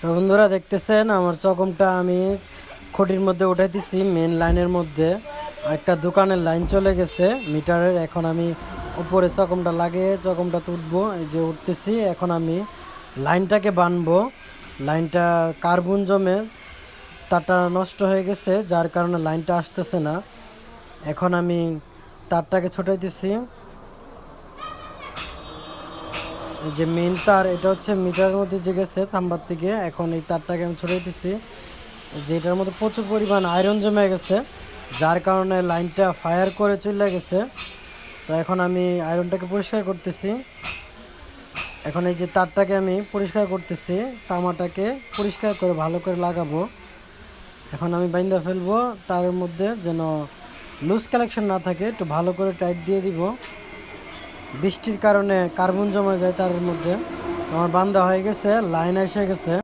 তো বন্ধুরা দেখতেছেন আমার চকমটা আমি খুঁটির মধ্যে উঠাইতেছি মেন লাইনের মধ্যে। একটা দোকানের লাইন চলে গেছে মিটারের। এখন আমি উপরে চকমটা লাগিয়ে চকমটা তুলবো। এই যে উঠতেছি, এখন আমি লাইনটাকে বানবো। লাইনটা কার্বন জমে তারটা নষ্ট হয়ে গেছে, যার কারণে লাইনটা আসতেছে না। এখন আমি তারটাকে ছোটাইতেছি। এই যে মেন তার, এটা হচ্ছে মিটারের মধ্যে যে গেছে থাম্বার থেকে। এখন এই তারটাকে আমি ছড়াইতেছি, যেটার মধ্যে প্রচুর পরিমাণ আয়রন জমে গেছে, যার কারণে লাইনটা ফায়ার করে চলে গেছে। তো এখন আমি আয়রনটাকে পরিষ্কার করতেছি। এখন এই যে তারটাকে আমি পরিষ্কার করতেছি, তামাটাকে পরিষ্কার করে ভালো করে লাগাবো। এখন আমি বাইন্দা ফেলবো তারের মধ্যে, যেন লুজ কালেকশন না থাকে, একটু ভালো করে টাইট দিয়ে দিব। বৃষ্টির কারণে কার্বন জমা যায় তারের মধ্যে। আমার বান্ধা হয়ে গেছে, লাইন এসে গেছে।